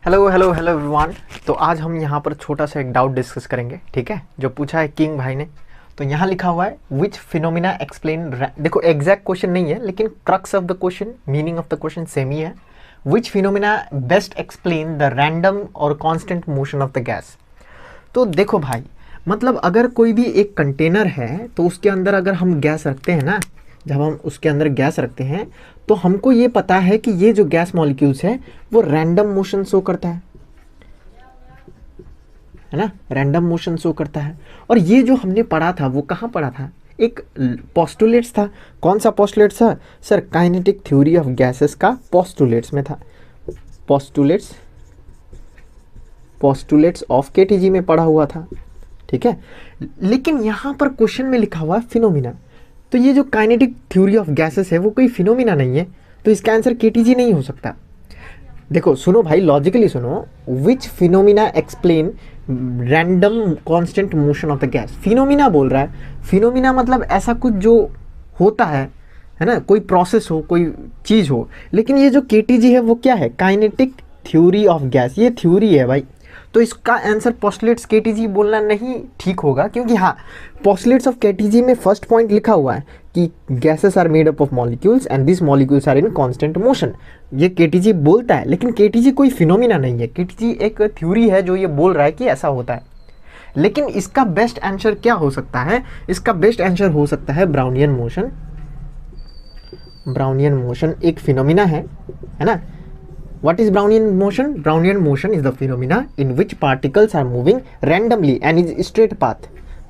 Hello hello hello everyone. तो आज हम यहाँ पर छोटा सा एक डाउट डिस्कस करेंगे, ठीक है, जो पूछा है किंग भाई ने। तो यहाँ लिखा हुआ है विच फिनोमिना एक्सप्लेन, देखो एग्जैक्ट क्वेश्चन नहीं है लेकिन crux of the question, meaning of the question same ही है। Which phenomena best explain the random और constant motion of the gas. तो देखो भाई, मतलब अगर कोई भी एक कंटेनर है तो उसके अंदर अगर हम गैस रखते हैं ना, जब हम उसके अंदर गैस रखते हैं तो हमको ये पता है कि ये जो गैस मॉलिक्यूल्स है वो रैंडम मोशन शो करता है ना, रैंडम मोशन शो करता है। और ये जो हमने पढ़ा था वो कहाँ पढ़ा था, एक पोस्टुलेट्स था। कौन सा पोस्टुलेट्स था sir? Kinetic theory of gases का पोस्टुलेट्स में था। पोस्टुलेट्स पोस्टुलेट्स ऑफ केटीजी में पढ़ा हुआ था, ठीक है। लेकिन यहाँ पर क्वेश्चन में लिखा हुआ है फिनोमिना। तो ये जो काइनेटिक थ्योरी ऑफ गैसेस है वो कोई फिनोमिना नहीं है, तो इसका आंसर केटीजी नहीं हो सकता। देखो सुनो भाई, लॉजिकली सुनो। Which phenomena explain random constant motion of the gas. Phenomena बोल रहा है, फिनोमिना मतलब ऐसा कुछ जो होता है ना, कोई प्रोसेस हो, कोई चीज़ हो। लेकिन ये जो केटीजी है वो क्या है? काइनेटिक थ्योरी ऑफ गैस, ये थ्योरी है भाई। तो इसका आंसर पोस्टुलेट्स केटीजी बोलना नहीं ठीक होगा, क्योंकि हाँ, पोस्टुलेट्स ऑफ केटीजी में फर्स्ट पॉइंट लिखा हुआ है कि gases are made up of molecules and this molecules are in constant motion. ये केटीजी बोलता है, लेकिन केटीजी कोई फिनोमिना नहीं है। केटीजी एक थ्योरी है जो ये बोल रहा है कि ऐसा होता है। लेकिन इसका बेस्ट आंसर क्या हो सकता है? इसका बेस्ट आंसर हो सकता है ब्राउनियन मोशन। ब्राउनियन मोशन एक फिनोमिना है ना। What is Brownian motion? Brownian motion is the phenomena in which particles are moving randomly and is straight path.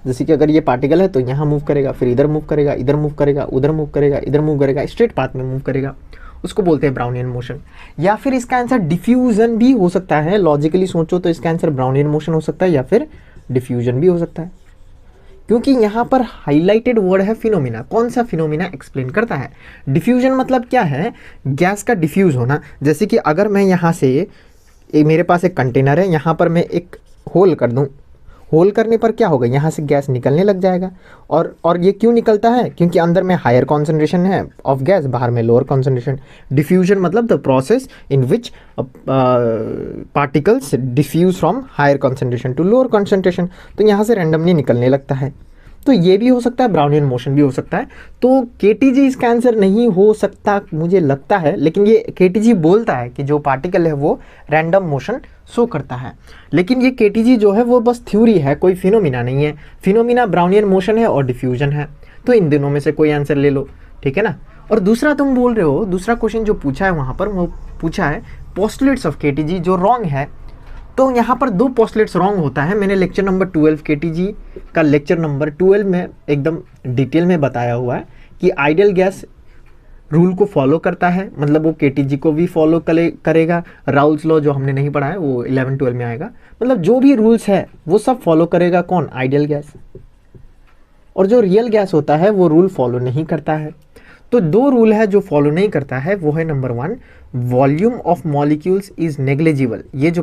जैसे कि अगर ये पार्टिकल है तो यहाँ मूव करेगा, फिर इधर मूव करेगा, इधर मूव करेगा, उधर मूव करेगा, इधर मूव करेगा, स्ट्रेट पाथ में मूव करेगा, उसको बोलते हैं ब्राउनियन मोशन। या फिर इसका आंसर डिफ्यूजन भी हो सकता है। लॉजिकली सोचो तो इसका आंसर ब्राउनियन मोशन हो सकता है या फिर डिफ्यूजन भी हो सकता है, क्योंकि यहाँ पर हाईलाइटेड वर्ड है फिनोमिना। कौन सा फिनोमिना एक्सप्लेन करता है? डिफ्यूजन मतलब क्या है? गैस का डिफ्यूज होना। जैसे कि अगर मैं यहाँ से मेरे पास एक कंटेनर है, यहाँ पर मैं एक होल कर दूँ, होल करने पर क्या होगा? यहाँ से गैस निकलने लग जाएगा। और ये क्यों निकलता है? क्योंकि अंदर में हायर कॉन्सेंट्रेशन है ऑफ गैस, बाहर में लोअर कॉन्सेंट्रेशन। डिफ्यूजन मतलब the process in which particles diffuse from higher concentration to lower concentration. तो यहाँ से रैंडमली निकलने लगता है। तो ये भी हो सकता है, ब्राउनियन मोशन भी हो सकता है। तो केटीजी इसका आंसर नहीं हो सकता मुझे लगता है, लेकिन ये केटीजी बोलता है कि जो पार्टिकल है वो रैंडम मोशन शो करता है। लेकिन ये केटीजी जो है वो बस थ्योरी है, कोई फिनोमिना नहीं है। फिनोमिना ब्राउनियन मोशन है और डिफ्यूजन है। तो इन दिनों में से कोई आंसर ले लो, ठीक है ना। और दूसरा तुम बोल रहे हो, दूसरा क्वेश्चन जो पूछा है वहाँ पर, वो पूछा है पोस्टुलेट्स ऑफ केटीजी, जो रॉन्ग है। तो यहाँ पर दो पोस्टुलेट्स रॉन्ग होता है। मैंने लेक्चर नंबर 12 केटीजी का लेक्चर नंबर 12 में एकदम डिटेल में बताया हुआ है कि आइडियल गैस रूल को फॉलो करता है, मतलब वो केटीजी को भी फॉलो करेगा। राउल्स लॉ जो हमने नहीं पढ़ा है वो 11-12 में आएगा। मतलब जो भी रूल्स है वो सब फॉलो करेगा कौन? Ideal gas. और जो रियल गैस होता है वो रूल फॉलो नहीं करता है। तो दो रूल है जो फॉलो नहीं करता है, वो है number 1, volume of molecules is negligible. ये जो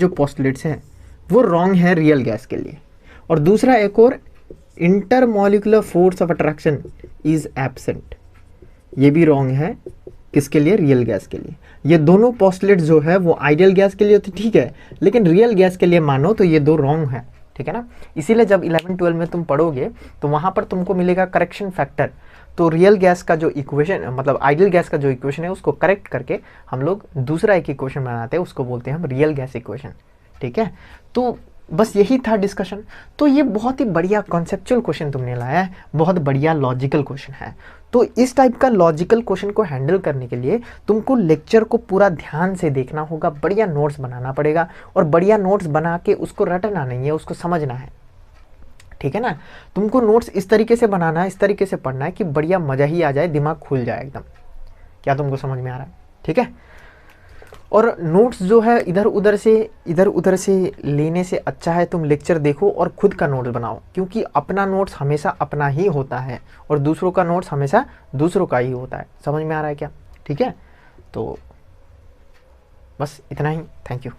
पोस्टुलेट्स हैं वो रॉन्ग है रियल गैस के लिए। और दूसरा एक और, intermolecular force of attraction is absent. ये भी रॉन्ग है, किसके लिए? रियल गैस के लिए। ये दोनों पोस्टुलेट्स जो है वो आइडियल गैस के लिए तो ठीक है, लेकिन रियल गैस के लिए मानो तो ये दो रॉन्ग है, ठीक है ना। इसीलिए जब 11-12 में तुम पढ़ोगे तो वहाँ पर तुमको मिलेगा करेक्शन फैक्टर। तो रियल गैस का जो इक्वेशन, मतलब आइडियल गैस का जो इक्वेशन है उसको करेक्ट करके हम लोग दूसरा एक इक्वेशन बनाते हैं, उसको बोलते हैं हम रियल गैस इक्वेशन, ठीक है। तो बस यही था डिस्कशन। तो ये बहुत ही बढ़िया कॉन्सेप्चुअल क्वेश्चन तुमने लाया है, बहुत बढ़िया लॉजिकल क्वेश्चन है। तो इस टाइप का लॉजिकल क्वेश्चन को हैंडल करने के लिए तुमको लेक्चर को पूरा ध्यान से देखना होगा, बढ़िया नोट्स बनाना पड़ेगा। और बढ़िया नोट्स बना के उसको रटना नहीं है, उसको समझना है, ठीक है ना। तुमको नोट्स इस तरीके से बनाना है, इस तरीके से पढ़ना है कि बढ़िया मज़ा ही आ जाए, दिमाग खुल जाए एकदम। क्या तुमको समझ में आ रहा है? ठीक है। और नोट्स जो है इधर उधर से लेने से अच्छा है तुम लेक्चर देखो और खुद का नोट्स बनाओ, क्योंकि अपना नोट्स हमेशा अपना ही होता है और दूसरों का नोट्स हमेशा दूसरों का ही होता है। समझ में आ रहा है क्या? ठीक है। तो बस इतना ही। Thank you.